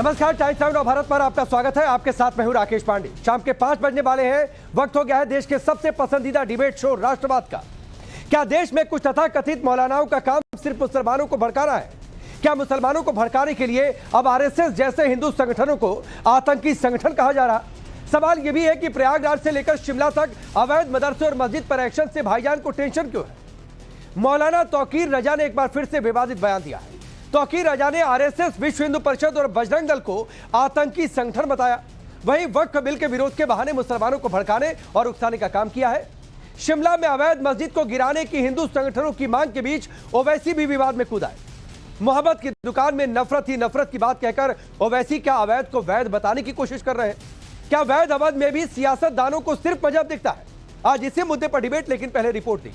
नमस्कार, times now Bharat पर आपका स्वागत है। आपके साथ मैं हूं राकेश पांडे। शाम के 5 बजने वाले हैं। वक्त हो गया है देश के सबसे पसंदीदा डिबेट शो राष्ट्रवाद का। क्या देश में कुछ तथाकथित मौलानाओं का काम सिर्फ मुसलमानों को भड़काना है? क्या मुसलमानों को भड़काने के लिए अब आरएसएस जैसे हिंदू संगठनों को आतंकी संगठन कहा जा रहा? सवाल यह भी है कि प्रयागराज से लेकर शिमला तक अवैध मदरसे और मस्जिद पर एक्शन से भाईजान को टेंशन क्यों है? मौलाना तौकीर रजा ने एक बार फिर से विवादित बयान दिया है। तौकीर रजा ने आरएसएस, विश्व हिंदू परिषद और बजरंग दल को आतंकी संगठन बताया। वहीं वक्फ बिल के विरोध के बहाने मुसलमानों को भड़काने और उकसाने का काम किया है। शिमला में अवैध मस्जिद को गिराने की हिंदू संगठनों की मांग के बीच ओवैसी भी विवाद में कूदा है। मोहब्बत की दुकान में नफरत ही नफरत की बात कहकर ओवैसी क्या अवैध को वैध बताने की कोशिश कर रहे हैं? क्या वैध अवैध में भी सियासतदानों को सिर्फ मजहब दिखता है? आज इसी मुद्दे पर डिबेट, लेकिन पहले रिपोर्ट दी।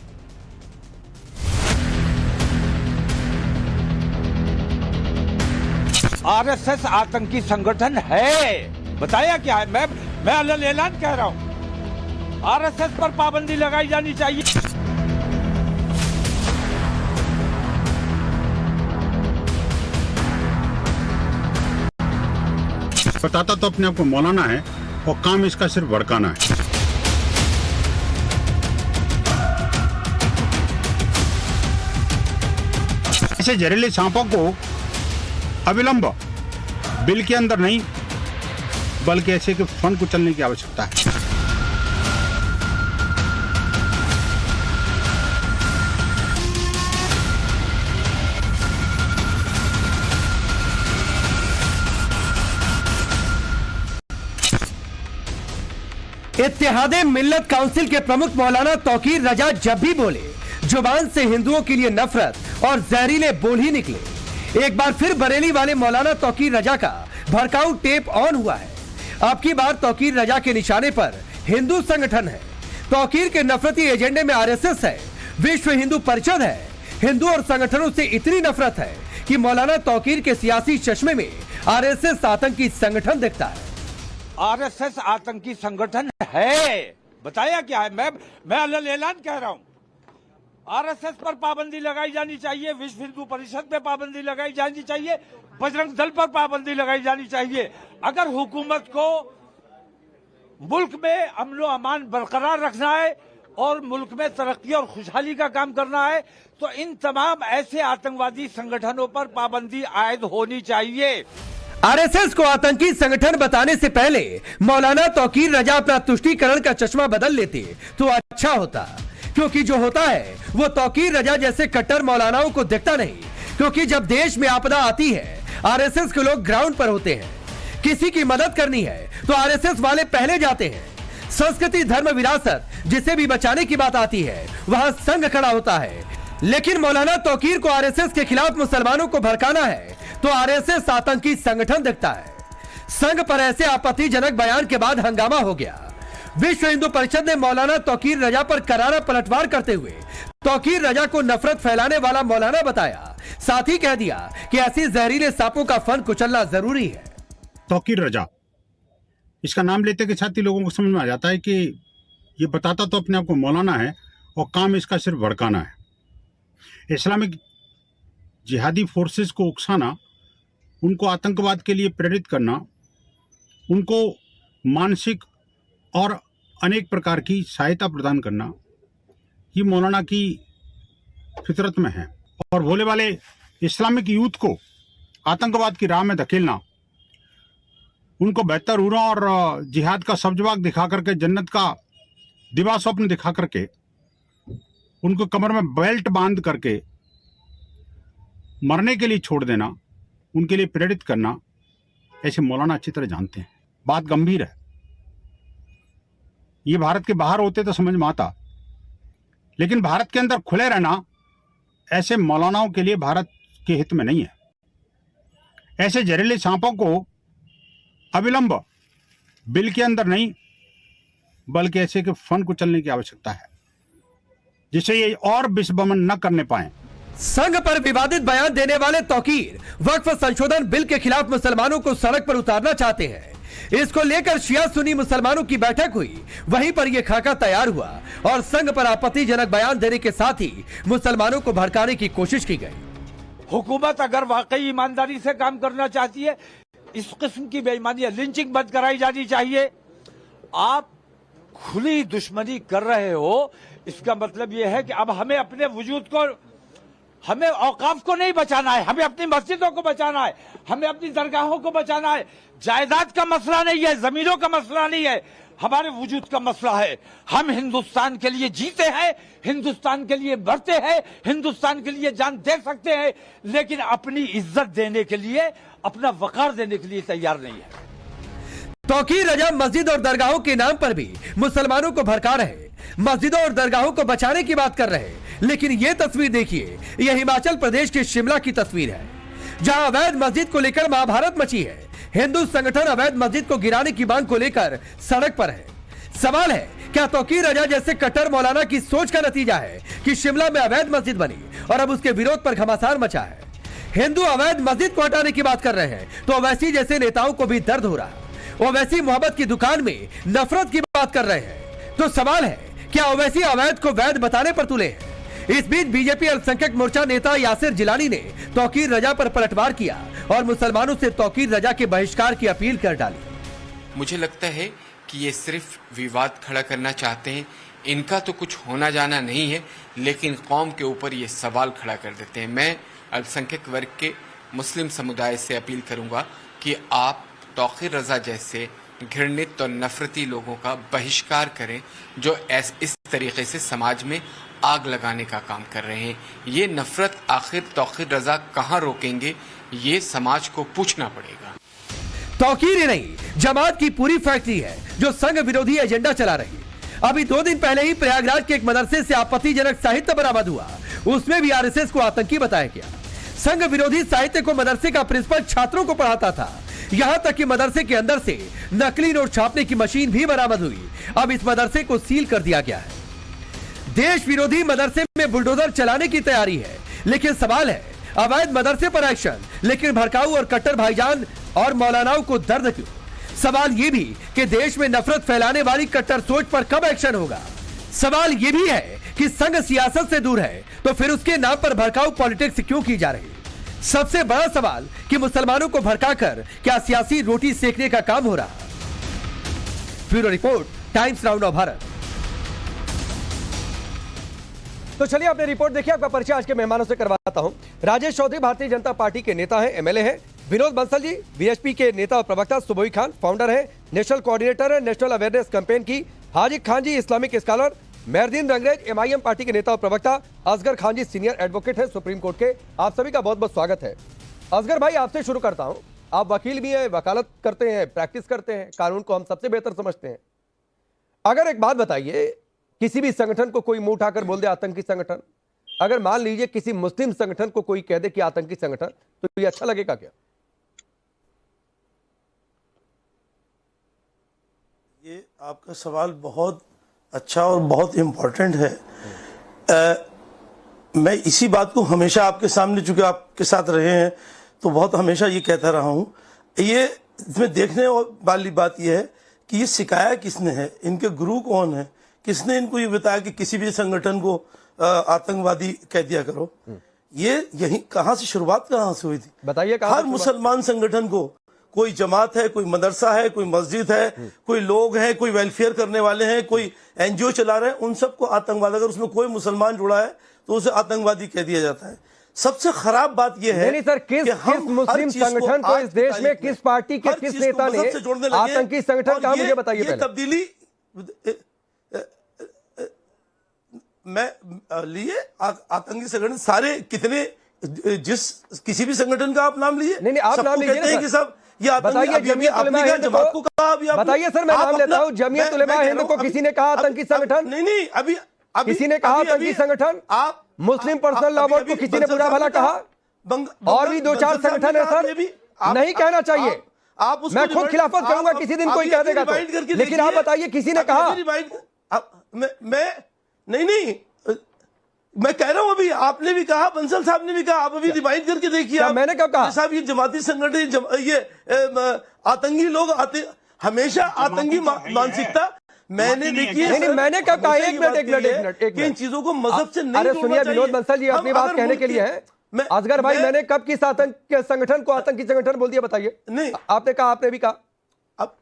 आरएसएस आतंकी संगठन है, बताया क्या है? मैं अलग ऐलान कह रहा हूं, आरएसएस पर पाबंदी लगाई जानी चाहिए। बताता तो अपने आप को मौलाना है और काम इसका सिर्फ भड़काना है। ऐसे जहरीले सांपों को अविलंब बिल के अंदर नहीं बल्कि ऐसे के फन कुचलने की आवश्यकता है। इत्तेहादे मिल्लत काउंसिल के प्रमुख मौलाना तौकीर रजा जब भी बोले, जुबान से हिंदुओं के लिए नफरत और जहरीले बोल ही निकले। एक बार फिर बरेली वाले मौलाना तौकीर रजा का भड़काऊ टेप ऑन हुआ है। अब की बार तौकीर रजा के निशाने पर हिंदू संगठन है। तौकीर के नफरती एजेंडे में आरएसएस है, विश्व हिंदू परिषद है। हिंदू और संगठनों से इतनी नफरत है कि मौलाना तौकीर के सियासी चश्मे में आरएसएस आतंकी संगठन दिखता है। आरएसएस आतंकी संगठन है, बताया क्या है? मैं अलग ऐलान कह रहा हूं, आरएसएस पर पाबंदी लगाई जानी चाहिए, विश्व हिंदू परिषद पे पाबंदी लगाई जानी चाहिए, बजरंग दल पर पाबंदी लगाई जानी चाहिए। अगर हुकूमत को मुल्क में अमन व अमान बरकरार रखना है और मुल्क में तरक्की और खुशहाली का काम करना है तो इन तमाम ऐसे आतंकवादी संगठनों पर पाबंदी आयद होनी चाहिए। आरएसएस को आतंकी संगठन बताने से पहले मौलाना तौकीर रजा अपना तुष्टीकरण का चश्मा बदल लेते तो अच्छा होता, क्योंकि जो होता है वो तौकीर रजा जैसे कट्टर मौलानाओं को दिखता नहीं। क्योंकि जब देश में आपदा आती है आरएसएस के लोग ग्राउंड पर होते हैं। किसी की मदद करनी है तो आरएसएस वाले पहले जाते हैं। संस्कृति, धर्म, विरासत जिसे भी बचाने की बात आती है वहां संघ खड़ा होता है। लेकिन मौलाना तौकीर को आरएसएस के खिलाफ मुसलमानों को भड़काना है तो आरएसएस आतंकी संगठन दिखता है। संघ पर ऐसे आपत्तिजनक बयान के बाद हंगामा हो गया। विश्व हिंदू परिषद ने मौलाना तौकीर रजा पर करारा पलटवार करते हुए तौकीर रजा को नफरत फैलाने वाला मौलाना बताया। साथ ही कह दिया कि ऐसी जहरीले सांपों का फन कुचलना जरूरी है। तौकीर रजा, इसका नाम लेते के साथ ही लोगों को समझ में आ जाता है कि ये बताता तो अपने आप को मौलाना है और काम इसका सिर्फ भड़काना है। इस्लामिक जिहादी फोर्सेस को उकसाना, उनको आतंकवाद के लिए प्रेरित करना, उनको मानसिक और अनेक प्रकार की सहायता प्रदान करना, ये मौलाना की फितरत में है। और भोले वाले इस्लामिक यूथ को आतंकवाद की राह में धकेलना, उनको बेहतर उरा और जिहाद का सब्जबाग दिखा करके, जन्नत का दिवा स्वप्न दिखा करके, उनको कमर में बेल्ट बांध करके मरने के लिए छोड़ देना, उनके लिए प्रेरित करना, ऐसे मौलाना अच्छी तरह जानते हैं। बात गंभीर है। ये भारत के बाहर होते तो समझ में आता, लेकिन भारत के अंदर खुले रहना ऐसे मौलानाओं के लिए भारत के हित में नहीं है। ऐसे जहरीले सांपों को अविलंब बिल के अंदर नहीं बल्कि ऐसे के फन कुचलने की आवश्यकता है, जिससे ये और विषबमन न करने पाए। संघ पर विवादित बयान देने वाले तौकीर वक्फ संशोधन बिल के खिलाफ मुसलमानों को सड़क पर उतारना चाहते हैं। इसको लेकर शिया सुन्नी मुसलमानों की बैठक हुई, वहीं पर यह खाका तैयार हुआ और संघ पर आपत्तिजनक बयान देने के साथ ही मुसलमानों को भड़काने की कोशिश की गई। हुकूमत अगर वाकई ईमानदारी से काम करना चाहती है, इस किस्म की बेईमानी है। लिंचिंग बंद कराई जानी चाहिए। आप खुली दुश्मनी कर रहे हो, इसका मतलब यह है कि अब हमें अपने वजूद को, हमें औकाफ को नहीं बचाना है, हमें अपनी मस्जिदों को बचाना है, हमें अपनी दरगाहों को बचाना है। जायदाद का मसला नहीं है, जमीनों का मसला नहीं है, हमारे वजूद का मसला है। हम हिंदुस्तान के लिए जीते हैं, हिंदुस्तान के लिए मरते हैं, हिंदुस्तान के लिए जान दे सकते हैं, लेकिन अपनी इज्जत देने के लिए, अपना वकार देने के लिए तैयार नहीं है। तौकीर रजा मस्जिद और दरगाहों के नाम पर भी मुसलमानों को भड़का रहे, मस्जिदों और दरगाहों को बचाने की बात कर रहे। लेकिन यह तस्वीर देखिए, यह हिमाचल प्रदेश के शिमला की तस्वीर है, जहां अवैध मस्जिद को लेकर महाभारत मची है। हिंदू संगठन अवैध मस्जिद को गिराने की मांग को लेकर सड़क पर है। सवाल है, क्या तौकीर रजा जैसे कट्टर मौलाना की सोच का नतीजा है कि शिमला में अवैध मस्जिद बनी और अब उसके विरोध पर घमासान मचा है? हिंदू अवैध मस्जिद को हटाने की बात कर रहे हैं तो ओवैसी जैसे नेताओं को भी दर्द हो रहा। ओवैसी मोहब्बत की दुकान में नफरत की बात कर रहे हैं। तो सवाल है, क्या ओवैसी अवैध को वैध बताने पर तुले हैं? इस बीच बीजेपी अल्पसंख्यक मोर्चा नेता यासिर जिलानी ने तौकीर रजा पर पलटवार किया और मुसलमानों से तौकीर रजा के बहिष्कार की अपील कर डाली। मुझे लगता है कि ये सिर्फ विवाद खड़ा करना चाहते हैं। इनका तो कुछ होना जाना नहीं है, लेकिन कौम के ऊपर ये सवाल खड़ा कर देते हैं। मैं अल्पसंख्यक वर्ग के मुस्लिम समुदाय से अपील करूंगा कि आप तौकीर रजा जैसे घृणित और नफरती लोगों का बहिष्कार करें, जो इस तरीके से समाज में आग लगाने का काम कर रहे हैं। ये नफरत आखिर तौकीर रजा कहाँ रोकेंगे, ये समाज को पूछना पड़ेगा। तौकीर ही नहीं, जमात की पूरी फैक्ट्री है जो संघ विरोधी एजेंडा चला रही। अभी 2 दिन पहले ही प्रयागराज के एक मदरसे से आपत्तिजनक साहित्य बरामद हुआ, उसमें भी आरएसएस को आतंकी बताया गया। संघ विरोधी साहित्य को मदरसे का प्रिंसिपल छात्रों को पढ़ाता था। यहां तक कि मदरसे के अंदर से नकली नोट छापने की मशीन भी बरामद हुई। अब इस मदरसे को सील कर दिया गया है। देश विरोधी मदरसे में बुलडोजर चलाने की तैयारी है, लेकिन सवाल है, अवैध मदरसे पर एक्शन, लेकिन भड़काऊ और कट्टर भाईजान और मौलानाओं को दर्द क्यों? सवाल यह भी कि देश में नफरत फैलाने वाली कट्टर सोच पर कब एक्शन होगा? सवाल यह भी है कि संघ सियासत से दूर है तो फिर उसके नाम पर भड़काऊ पॉलिटिक्स क्यों की जा रही? सबसे बड़ा सवाल कि मुसलमानों को भड़काकर क्या सियासी रोटी सेकने का काम हो रहा? ब्यूरो रिपोर्ट, टाइम्स नाउ नव भारत। तो चलिए आपने रिपोर्ट देखी, आपका परिचय आज के मेहमानों से करवाता हूं। राजेश चौधरी भारतीय जनता पार्टी के नेता हैं, एमएलए हैं। विनोद बंसल जी बीएचपी के नेता और प्रवक्ता। सुबोई खान फाउंडर है, नेशनल कोऑर्डिनेटर है नेशनल अवेयरनेस कैंपेन की। Haziq Khan ji Islamic scholar. Mehardeen Rangrez MIM party के नेता और प्रवक्ता। असगर खान जी सीनियर एडवोकेट है सुप्रीम कोर्ट के। आप सभी का बहुत बहुत स्वागत है। असगर भाई, आपसे शुरू करता हूं। आप वकील भी हैं, वकालत करते हैं, प्रैक्टिस करते हैं, कानून को हम सबसे बेहतर समझते हैं। अगर एक बात बताइए, किसी भी संगठन को कोई मुंह उठाकर बोल दे आतंकी संगठन, अगर मान लीजिए किसी मुस्लिम संगठन को कोई कह दे कि आतंकी संगठन, तो ये अच्छा लगेगा क्या? ये आपका सवाल बहुत अच्छा और बहुत इम्पोर्टेंट है। मैं इसी बात को हमेशा आपके सामने, चूंकि आपके साथ रहे हैं, तो बहुत हमेशा ये कहता रहा हूँ। ये इसमें देखने वाली बात यह है कि ये सिखाया किसने है, इनके गुरु कौन है, किसने इनको ये बताया कि किसी भी संगठन को आतंकवादी कह दिया करो। ये यही कहाँ से शुरुआत कहाँ से हुई थी? बताइए। हर मुसलमान संगठन को, कोई जमात है, कोई मदरसा है, कोई मस्जिद है, कोई लोग हैं, कोई वेलफेयर करने वाले हैं, कोई एनजीओ चला रहे हैं, उन सबको आतंकवाद, अगर उसमें कोई मुसलमान जुड़ा है तो उसे आतंकवादी कह दिया जाता है। सबसे खराब बात यह है नहीं सर, किस मुस्लिम संगठन को इस देश में, किस पार्टी के किस नेता ने आतंकी संगठन कहा, मुझे बताइए पहले। तब्दीली मैं लिए आतंकी संगठन सारे कितने, जिस किसी भी संगठन का आप नाम लिए, नहीं आप नाम लीजिए कि सब ये बताइए। जमीयत उलमा हिंद जमात को कहा, अभी बताइए सर, मैं नाम लेता हूं। जमीयत उलमा हिंद को किसी ने कहा आतंकी संगठन? नहीं, अभी किसी ने कहा आतंकी संगठन? आप मुस्लिम पर्सनल लॉ बोर्ड को किसी ने बुरा भला कहा? और भी 2-4 संगठन है सर, नहीं कहना चाहिए। मैं खुद खिलाफत करूंगा किसी दिन कोई कह देगा तो, लेकिन आप बताइए किसी ने कहा? मैं नहीं, मैं कह रहा हूं, अभी आपने भी कहा, बंसल साहब ने भी कहा, आप अभी रिवाइंड करके देखिए। मैंने कब कहा साहब ये जमाती संगठन, ये आतंकी लोग हमेशा आतंकी मानसिकता, मैंने देखिए। नहीं, मैंने कब कहा? एक मिनट इन चीजों को मजहब से नहीं। अरे सुनिए विनोद बंसल जी, अपनी बात कहने के लिए है। असगर भाई, मैंने कब किस आतंक संगठन को आतंकी संगठन बोल दिया, बताइए। नहीं, आपने कहा, आपने भी कहा। अब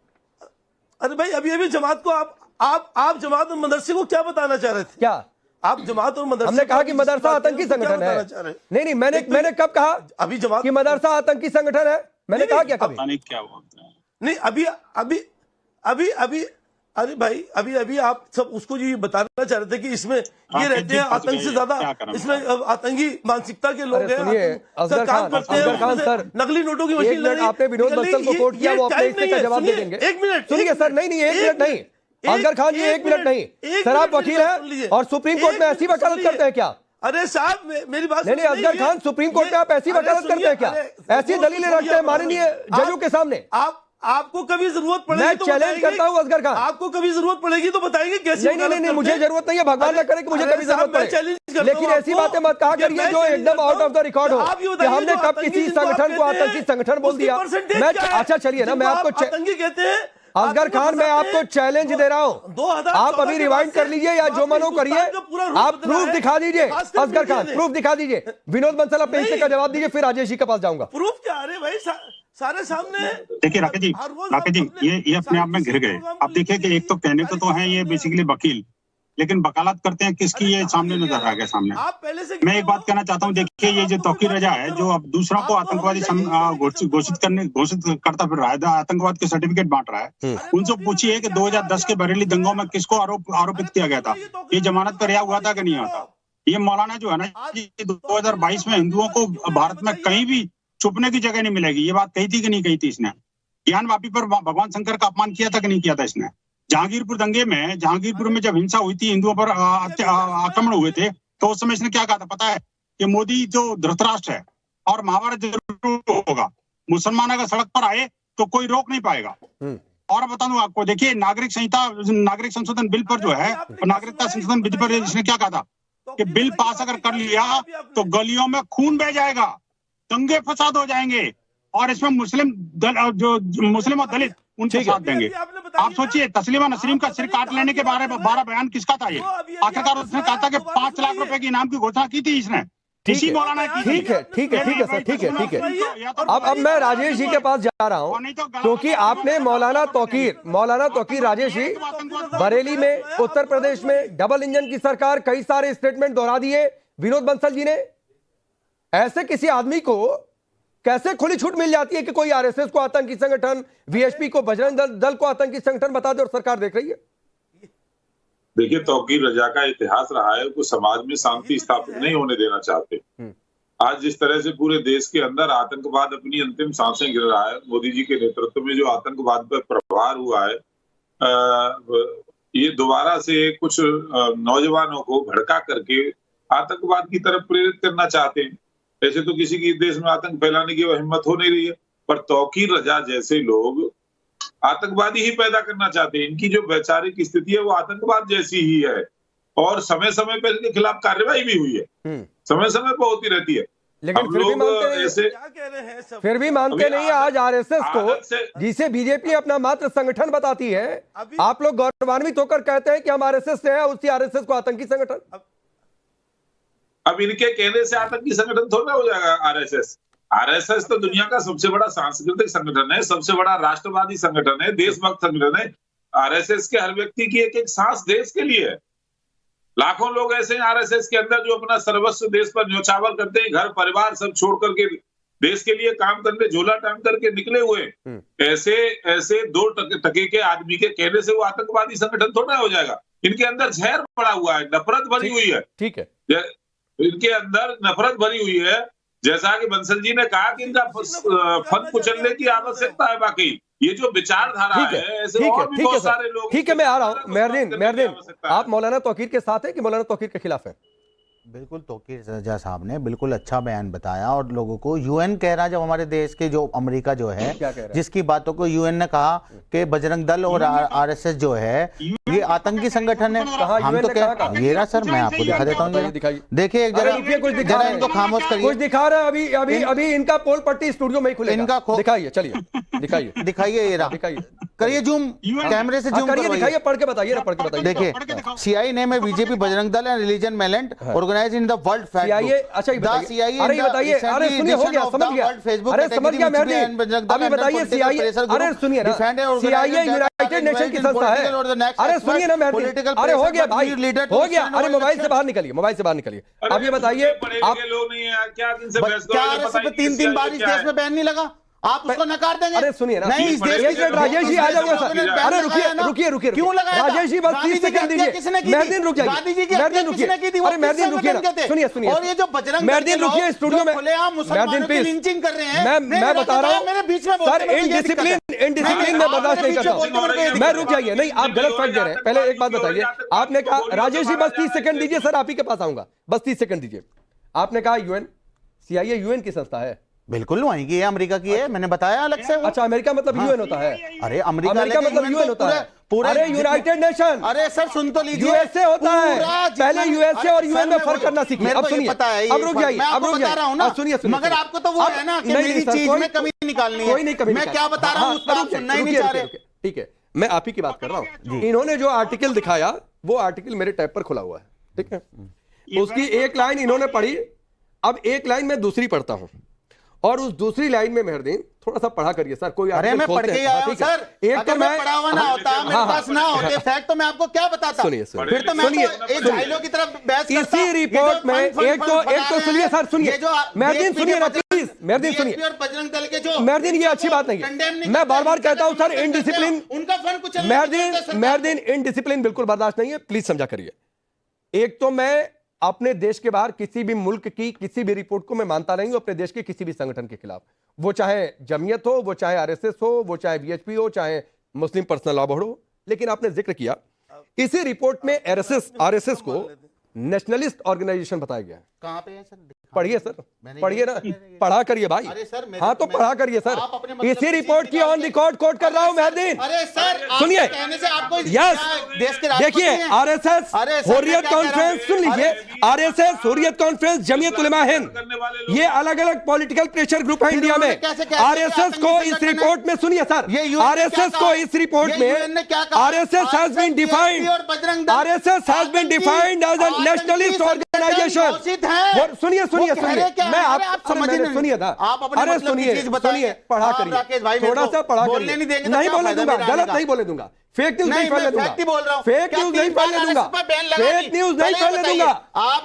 अरे भाई, अभी जमात को आप जमात और मदरसे को क्या बताना चाह रहे थे? क्या आप जमात और मदरसे? हमने कहा कि मदरसा आतंकी संगठन है। नहीं, मैंने कब कहा अभी जमात कि मदरसा आतंकी संगठन है? मैंने कहा क्या कभी? क्या बोलते हैं? नहीं, अभी अरे भाई, अभी आप सब उसको ये बताना चाह रहे थे कि इसमें ये रहते हैं आतंक से ज्यादा, इसमें आतंकी मानसिकता के लोग हैं। सुनिए असगर खान सर, नकली नोटों की मशीन लगी। आपने विनोद बंसल को कोट किया, वो अपने हिस्से का जवाब दे देंगे। 1 मिनट सुनिए सर, नहीं 1 मिनट नहीं, असगर खान जी 1 मिनट नहीं। सर आप वकील हैं और सुप्रीम कोर्ट में ऐसी वकालत करते हैं क्या? अरे साहब, मेरी बात नहीं, असगर खान, सुप्रीम कोर्ट में आप ऐसी वकालत करते हैं क्या? ऐसी दलीलें रखते हैं माननीय जजों के सामने? आपको कभी जरूरत पड़ेगी मैं तो चैलेंज करता हूं असगर खान, आपको कभी जरूरत पड़ेगी तो बताएंगे कैसे? नहीं, मुझे जरूरत नहीं है, भगवान ना करे कि मुझे कभी जरूरत पड़े, लेकिन ऐसी बातें मत कहा करिए जो एकदम आउट ऑफ द रिकॉर्ड हो कि हमने कब किसी संगठन को आतंकी संगठन बोल दिया। मैं अच्छा चलिए ना, मैं आपको आतंकी कहते हैं। असगर खान, मैं आपको चैलेंज दे रहा हूं, आप अभी रिवाइंड कर लीजिए या जो मनो करिए, आप प्रूफ दिखा दीजिए। असगर खान प्रूफ दिखा दीजिए। विनोद बंसल अपने हिस्से का जवाब दीजिए, फिर राजेश जी के पास जाऊंगा। प्रूफ क्या? अरे भाई, सारे सामने। देखिए राकेश जी, ये अपने आप में घिर गए। अब देखिए कि एक तो कहने को तो है ये बेसिकली वकील, लेकिन वकालत करते हैं किसकी, ये सामने नजर आ गया सामने। आप पहले से मैं एक बात कहना चाहता हूँ, देखिए ये जो तौकीर रजा है, जो अब दूसरों को आतंकवादी घोषित करता फिर रहा है, आतंकवाद के सर्टिफिकेट बांट रहा है, उनसे पूछिए कि 2010 के बरेली दंगों में किसको आरोपित किया गया था, ये जमानत पर रिहा हुआ था कि नहीं हुआ था? ये मौलाना जो है ना, 2022 में हिंदुओं को भारत में कहीं भी छुपने की जगह नहीं मिलेगी, ये बात कही थी कि नहीं कही थी इसने? ज्ञान वापी पर भगवान शंकर का अपमान किया था कि नहीं किया था इसने? जहांगीरपुर दंगे में, जहांगीरपुर में जब हिंसा हुई थी, हिंदुओं पर आक्रमण हुए थे, तो उस समय इसने क्या कहा था पता है? कि मोदी जो धृतराष्ट्र है और महाभारत जरूर होगा, मुसलमान अगर सड़क पर आए तो कोई रोक नहीं पाएगा। और बता दूं आपको, देखिए नागरिक संशोधन बिल पर जो है, नागरिकता संशोधन बिल पर इसने क्या कहा था कि बिल पास अगर कर लिया तो गलियों में खून बह जाएगा, दंगे फसाद हो जाएंगे, और इसमें मुस्लिम और दलित उनके साथ देंगे। आप सोचिए, तस्लीमा नसरीन का सिर काट लेने के बारे में 12 बयान किसका था? ये आखिरकार उसने कहा था कि 5 लाख रुपए के इनाम की घोषणा की थी इसने, इसी मौलाना की। ठीक है सर, ठीक है। अब मैं राजेश जी के पास जा रहा हूं, क्योंकि आपने मौलाना तौकीर राजेश जी, बरेली में, उत्तर प्रदेश में डबल इंजन की सरकार, कई सारे स्टेटमेंट दोहरा दिए विनोद बंसल जी ने। ऐसे किसी आदमी को कैसे खुली छूट मिल जाती है कि कोई आरएसएस को आतंकी संगठन, वीएचपी को, बजरंग दल को आतंकी संगठन बता दे और सरकार देख रही है? देखिए, तौकीर रजा का इतिहास रहा है, वो समाज में शांति स्थापित नहीं होने देना चाहते। आज जिस तरह से पूरे देश के अंदर आतंकवाद अपनी अंतिम सांसें गिर रहा है, मोदी जी के नेतृत्व में जो आतंकवाद पर प्रहार हुआ है, ये दोबारा से कुछ नौजवानों को भड़का करके आतंकवाद की तरफ प्रेरित करना चाहते हैं। ऐसे तो किसी की देश में आतंक फैलाने की हिम्मत हो नहीं रही है, पर तौकीर रजा जैसे लोग आतंकवादी ही पैदा करना चाहते हैं। इनकी जो वैचारिक स्थिति है वो आतंकवाद जैसी ही है, और समय समय पर इनके खिलाफ कार्रवाई भी हुई है, समय समय पर होती रहती है। लेकिन फिर भी मानते नहीं आज आरएसएस को, जिसे बीजेपी अपना मात्र संगठन बताती है, आप लोग गौरवान्वित होकर कहते हैं कि हम आरएसएस से है, उसी आरएसएस को आतंकी संगठन। अब इनके कहने से आतंकी संगठन थोड़ा हो जाएगा आरएसएस तो दुनिया का सबसे बड़ा सांस्कृतिक संगठन है, सबसे बड़ा राष्ट्रवादी संगठन है, देशभक्त संगठन है। आरएसएस के हर व्यक्ति की एक एक सांस देश के लिए है। लाखों लोग ऐसे हैं आरएसएस के अंदर जो अपना सर्वस्व देश पर न्यौछावर करते हैं, घर परिवार सब छोड़ करके देश के लिए काम करने झोला टांग करके निकले हुए। ऐसे 2 टके के आदमी के कहने से वो आतंकवादी संगठन थोड़ा हो जाएगा। इनके अंदर जहर पड़ा हुआ है, नफरत भरी हुई है। ठीक है, इनके अंदर नफरत भरी हुई है। जैसा कि बंसल जी ने कहा कि इनका फन कुचलने की आवश्यकता है। बाकी ये जो विचारधारा है, ऐसे और भी बहुत सारे लोग। ठीक है, मैं आ रहा हूं। मेहरदीन, आप मौलाना तौकीर के साथ है कि मौलाना तौकीर के खिलाफ है? बिल्कुल, तौकीर रजा साहब ने बिल्कुल अच्छा बयान बताया, और लोगों को यूएन कह रहा, जब हमारे देश के जो अमेरिका जो है, जिसकी बातों को यूएन ने कहा कि बजरंग दल और आरएसएस जो है ये आतंकी संगठन है। हम तो क्या, ये रहा सर, मैं आपको दिखा देता हूँ, देखिए जरा इनको खामोश करिए। कुछ दिखा रहा है अभी इनका पोल पट्टी स्टूडियो में ही खुलेगा, इनका दिखाइए, चलिए दिखाइए ये रहा, दिखाइए। करिए जूम, कैमरे से जूम करिए, करवाइए। दिखाइए, पढ़ के बताइए ना, पढ़ के बताइए। देखिए सीआई नेम है BJP Bajrang Dal and religion militant organized in the world fact CIA, अच्छा ये बताइए, अरे ये बताइए, अरे सुनिए, हो गया, समझ गया, अरे समझ गया मेहरदीन, अभी बताइए सीआईए, अरे सुनिए ना, सीआईए यूनाइटेड नेशन की संस्था है, अरे सुनिए ना मेहरदीन, अरे हो गया भाई, हो गया, अरे मोबाइल से बाहर निकलिए, मोबाइल से बाहर निकलिए। अब ये बताइए आप लोग नहीं है क्या, दिन से बहस क्या करोगे, RSS पे बताइए 3 बार इस क्या देश है? में बैन नहीं लगा, आप उसको नकार देंगे? अरे सुनिए ना, नहीं, इस देश एक मिनट राजेश जी आ जाओगे सर, अरे रुकिए रुकिए रुकिए, क्यों लगाया था? राजेश जी बस गांधी 30 जी की सेकंड हत्या दीजिए, किसने की थी? मेहरदीन रुक जाइए, गांधी जी की मेहरदीन हत्या रुकिए, किसने की थी? वो अरे मेहरदीन किस रुकिए ना, संगठन के थे? सुनिए सुनिए, और ये जो बजरंग दल मेहरदीन के लोग रुकिए, स्टूडियो जो में खुलेआम मुसलमानों मेहरदीन की प्लीज, लिंचिंग कर रहे हैं, मैं बता रहा हूँ मेरे बीच में सर, इनडिसिप्लिन में बर्दाश्त नहीं करता हूँ मैं, रुक जाइए, नहीं आप गलत फैक्ट दे रहे हैं। पहले एक बात बताइए, आपने कहा राजेश जी बस 30 सेकंड दीजिए सर, आप ही के पास आऊंगा, बस 30 सेकंड दीजिए। आपने कहा यूएन, सीआईए यूएन की संस्था है, बिल्कुल वहीं की है, अमरीका की है, मैंने बताया अलग से। अच्छा अमेरिका मतलब यूएन होता है, अरे अमरीका मतलब यूएन होता है, अरे यूनाइटेड नेशन, अरे सर सुन तो लीजिए, यूएसए होता है, पहले यूएसए और यूएन में फर्क करना सीखिए। अब सुनिए, अब रुक जाइए, अब रुक जाइए, सुनिए सुनिए, मगर आपको तो वो है ना कि मेरी चीज में कमी निकालनी है, कोई नहीं कमी, मैं क्या बता रहा हूँ उसका आप सुनना ही नहीं चाह रहे। ठीक है, मैं आप ही की बात कर रहा हूँ। इन्होंने जो आर्टिकल दिखाया वो आर्टिकल मेरे टैब पर खुला हुआ है, ठीक है, उसकी एक लाइन इन्होंने पढ़ी, अब एक लाइन मैं दूसरी पढ़ता हूं, और उस दूसरी लाइन में मेहरदीन थोड़ा सा पढ़ा करिए सर, कोई अरे मैं पढ़ के ही आया हूं सर, एक तो मैं पढ़ा हुआ ना होता, मेरे पास ना होते फैक्ट तो मैं आपको क्या बताता। सुनिए फिर तो मैं एक जाहिलों की तरफ बहस करता। इसी रिपोर्ट में एक तो सुनिए सर, सुनिए मेहरदीन, सुनिए ना प्लीज, मेहरदीन सुनिए, बजरंग दल के जो मेहरदीन ये अच्छी बात नहीं है, मैं बार बार कहता हूं सर इनडिसिप्लिन, उनका फंड कुछ मेहरदीन इनडिसिप्लिन बिल्कुल बर्दाश्त नहीं है, प्लीज समझा करिए। एक तो मैं अपने देश के बाहर किसी भी मुल्क की किसी भी रिपोर्ट को मैं मानता नहीं हूं अपने देश के किसी भी संगठन के खिलाफ, वो चाहे जमीयत हो, वो चाहे आरएसएस हो, वो चाहे बीएचपी हो, चाहे मुस्लिम पर्सनल लॉ बोर्ड हो। लेकिन आपने जिक्र किया, इसी रिपोर्ट में आरएसएस को नेशनलिस्ट ऑर्गेनाइजेशन बताया गया है। कहां पे है सर? पढ़िए सर, पढ़िए ना, पढ़ा करिए भाई, हाँ तो पढ़ा करिए सर, इसी रिपोर्ट की ऑन रिकॉर्ड कोट कर रहा हूं मेहरदीन। अरे सर सुनिए, यस देश के देखिए आरएसएस हुर्रियत कॉन्फ्रेंस, सुन लीजिए, आरएसएस हुर्रियत कॉन्फ्रेंस, जमीयत उलमा हिंद, ये अलग अलग पॉलिटिकल प्रेशर ग्रुप है इंडिया में। आरएसएस को इस रिपोर्ट में, सुनिए सर, आरएसएस को इस रिपोर्ट में RSS has been defined, RSS has been defined as a nationalist organisation. सुनिए सुनिए सुनिए, मैं आप सुनिए था, अरे सुनिए सुनिए, पढ़ा करिए, थोड़ा सा पढ़ा करिए, नहीं बोलने दूंगा, गलत नहीं बोलने दूंगा, फेक न्यूज नहीं फैलने दूंगा, फेक न्यूज नहीं फैलने दूंगा, फेक न्यूज नहीं फैलने दूंगा।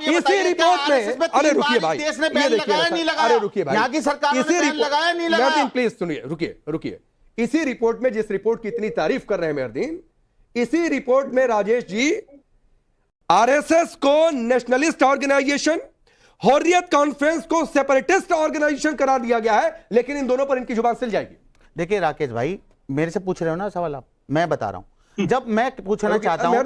इसी रिपोर्ट में, अरे रुकिए भाई, ये देखिए, अरे रुकिए भाई, इसी रिपोर्ट, प्लीज सुनिए, रुकिए रुकिए, इसी रिपोर्ट में जिस रिपोर्ट की इतनी तारीफ कर रहे हैं मेहरदीन, इसी रिपोर्ट में राजेश जी आरएसएस को नेशनलिस्ट ऑर्गेनाइजेशन, हुर्रियत कॉन्फ्रेंस को सेपरेटिस्ट ऑर्गेनाइजेशन करार दिया गया है, लेकिन इन दोनों पर इनकी जुबान सिल जाएगी। देखिए राकेश भाई, मेरे से पूछ रहे हो ना सवाल आप, मैं बता रहा हूं, जब मैं पूछना चाहता हूं जो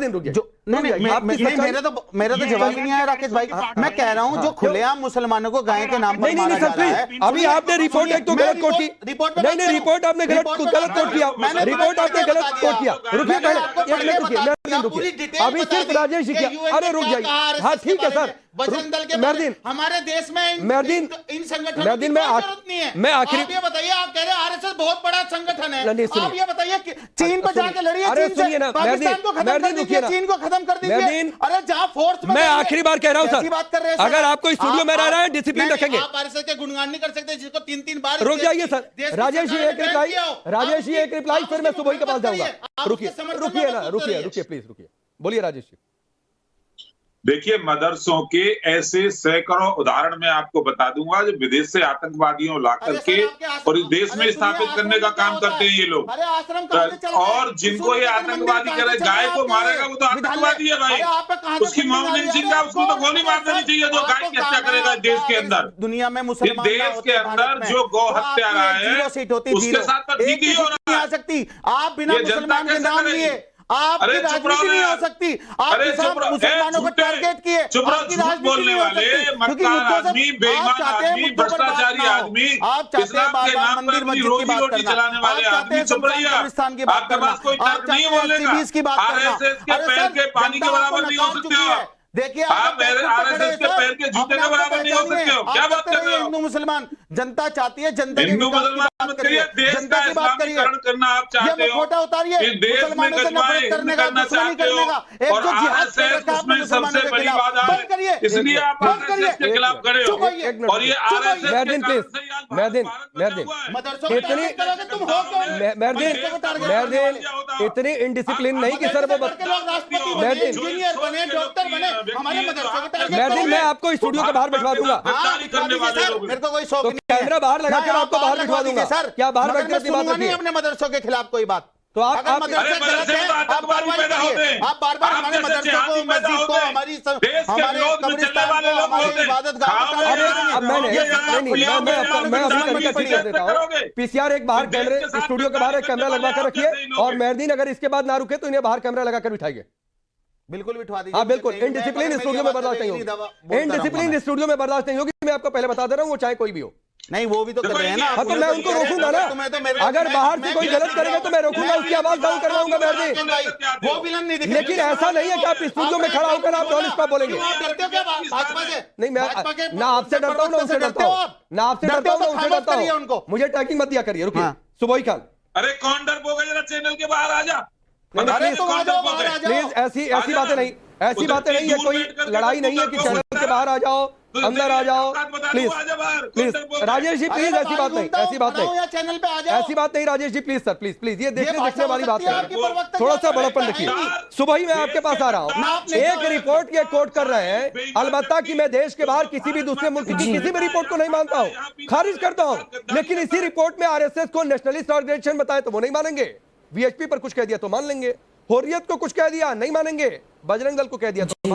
मेरा तो जवाब ही नहीं आया राकेश भाई। मैं कह रहा हूं जो खुलेआम मुसलमानों को गाय के नाम पर मारा जा रहा है, अभी आपने रिपोर्ट एक तो गलत कोट की, नहीं रिपोर्ट आपने गलत कोट किया, रिपोर्ट आपने गलत कोट किया। रुकिए पहले, रुकिए, अभी सिर्फ राजेश जी किया, अरे रुक जाइए, हाँ ठीक है सर, बजरंग दल के मेहरदीन, हमारे देश में मेहरदीन, इन संगठनों मेहरदीन मैं आखिरी, आप ये बताइए, आप कह रहे हैं आरएसएस बहुत बड़ा संगठन है, नहीं, आप ये बताइए चीन पर जाकर लड़िए, अरे चीन से सुनिए ना, पाकिस्तान को खत्म कर दीजिए, चीन को खत्म कर दीजिए। अरे जहां फोर्स, मैं आखिरी बार कह रहा हूं सर, बात कर रहे हैं, अगर आपको स्टूडियो में रह रहा है डिसिप्लिन रखेंगे। आप आरएसएस के गुणगान नहीं कर सकते जिसको 3-3 बार। रुक जाइए सर, राजेश जी एक रिप्लाई, राजेश जी एक रिप्लाई, फिर मैं सुबह के पास जाऊंगा। रुकिए रुकिए ना, रुकिए प्लीज रुकिए, बोलिए राजेश जी। देखिए, मदरसों के ऐसे सैकड़ों उदाहरण मैं आपको बता दूंगा जो विदेश से आतंकवादियों ला करके और इस देश में स्थापित करने का काम करते हैं ये लोग, और जिनको ये आतंकवादी करे, गाय को मारेगा वो तो आतंकवादी है भाई, उसकी मोमिन जिंदा, उसको तो गोली मार देनी चाहिए जो गाय की हत्या करेगा देश के अंदर। दुनिया में मुसलमान देश के अंदर जो गौ हत्या रहा है उसके साथ तो ठीक ही हो रहा है। सकती आप बिना मुसलमान के नाम लिए आपकी राजनीति नहीं हो सकती, आपके साथ मुसलमानों को टारगेट किए, आपकी राजनीति नहीं हो सकती, क्योंकि आदमी, बेईमान आदमी, भ्रष्टाचारी आदमी, आप चाहते हैं बार-बार मंदिर मस्जिद की बात करना, आप चाहते हैं पाकिस्तान की बात करना, आप चाहते हैं सीबीएस की बात करना। आरएसएस के पैर के पानी के बराबर नहीं हो सकते। देखिए आप आरएसएस के पैर शेर के जूते के बराबर नहीं हो सकते हो, क्या बात कर रहे हो? हिंदू मुसलमान जनता चाहती है, जनता के हिंदू विकास की मुसलमान बात मत करिए, करिए, देश जनता का की बात करिए। इस्लामीकरण करना आप ये चाहते हो, मुखौटा उतारिए, इस देश में मुसलमानों से गजवाए नफरत करने का, करना दुश्मनी चाहते करने का, हो, एक और जो जिहाद कर आरएसएस रखा है आपने उसमें मुसलमानों सबसे के बड़ी खिलाफ। बात बंद करिए, है, इसलिए आप बंद करिए, आरएसएस के खिलाफ खड़े चुप हो, होइए, एक मिनट, और ये चुप होइए। आरएसएस के मेहरदीन कारण प्लीज, से ही आज मेहरदीन, भारत बचा मेहरदीन। हुआ है। मदरसों को इतनी टारगेट करोगे, तुम हो कौन? मेहरदीन, मदरसों को टारगेट करने मेहरदीन वाले। इतनी इनडिसिप्लिन नहीं कि सर वो के लोग राष्ट्रपति बने, मेहरदीन, इंजीनियर बने, डॉक्टर बने, हमारे मदरसों को टारगेट मेहरदीन, करोगे। मैं आपको स्टूडियो के बाहर बैठवा दूंगा। हाँ, बिठा दीजिए सर, मेरे को कोई शौक तो नहीं है। कैमरा बाहर लगा कर हाँ, आपको बाहर बिठवा दूंगा। सर, क्या बाहर मगर बैठ कर मैं अपनी बात सुनूंगा नहीं रखिए। अपने मदरसों के खिलाफ कोई बात। तो आप अगर मदरसे अरे गलत मदरसे है, में आप आतंकवादी कार्रवाई पैदा होते करिए। हैं। आप बार-बार आप हमारे जैसे मदरसों को, जिहादी पैदा मस्जिद को, होते हैं। हमारी देश के हमारे विरोध में चलने कब्रिस्तान वाले को, लोग हमारी होते हैं। इबादत गाह को खाओगे, टारगेट अब करिए। मैंने ये मैं अभी कंप्लीट कर देता हूँ। पीसीआर एक बाहर कैमरे स्टूडियो के बाहर एक कैमरा लगवा कर रखिए, और मेहरदीन अगर इसके बाद ना रुके तो इन्हें बाहर कैमरा लगा कर बिठाइए। बिल्कुल बिठवा दीजिए। हाँ बिल्कुल, मैं इनडिसिप्लिन मेरी स्टूडियो में आवाज़ बर्दाश्त नहीं नहीं दबा- होगी, बोलता इनडिसिप्लिन रहूंगा स्टूडियो में बर्दाश्त नहीं होगी। मैं आपको पहले बता दे रहा हूँ, वो चाहे कोई भी हो। नहीं, वो भी तो कर रहे हैं ना। हाँ तो मैं उनको रोकूंगा ना। अगर बाहर से कोई गलत करेगा तो मैं रोकूंगा, उसकी आवाज डाउन करवाऊंगा मेहरदीन। वो विलन नहीं दिखेगा। लेकिन ऐसा नहीं है कि आप स्टूडियो में खड़ा होकर आप नॉन स्टॉप बोलेंगे। क्यों आप डरते हो क्या भाजपा से? नहीं, मैं भाजपा के ना आपसे डरता हूँ ना उनसे डरता हूँ, ना आपसे डरता हूँ ना उनसे डरता हूँ। उनको मुझे टैगिंग मत दिया करिए, रुकिए। हाँ। सुबोई खान अरे कौन डरपोक है, जरा चैनल के बाहर आ जा। नहीं, बता नहीं, दे तुम कौन आ जाओ, डरपोक बाहर आ है। जाओ। प्लीज ऐसी बातें नहीं, ऐसी उधर बातें नहीं है। दूर कोई बैठ करके लड़ाई नहीं है कि चैनल के बाहर आ जाओ, अंदर आ जाओ। Please please Rajesh ji, please ऐसी बात नहीं, ऐसी बात नहीं, चैनल पे आ जाओ। ऐसी बात नहीं Rajesh ji, please sir, please please, ये देखने भाषा देखने वाली हो बात सकती है है। आपकी प्रवक्ता थोड़ा की, सा आपको बड़प्पन लगता है रखिए। नहीं। सुबह ही मैं आपके पास आ रहा ना हूँ, आपने एक कहा। रिपोर्ट के कोट कर रहे हैं, अलबत्ता कि मैं देश के बाहर किसी भी दूसरे मुल्क की किसी भी रिपोर्ट को नहीं मानता हूँ, खारिज करता हूँ। लेकिन इसी रिपोर्ट में आरएसएस को नेशनलिस्ट ऑर्गेनाइजेशन बताए तो वो नहीं मानेंगे, वीएचपी पर कुछ कह दिया तो मान लेंगे, हुर्रियत को कुछ कह दिया नहीं मानेंगे, बजरंग दल को कह दिया तो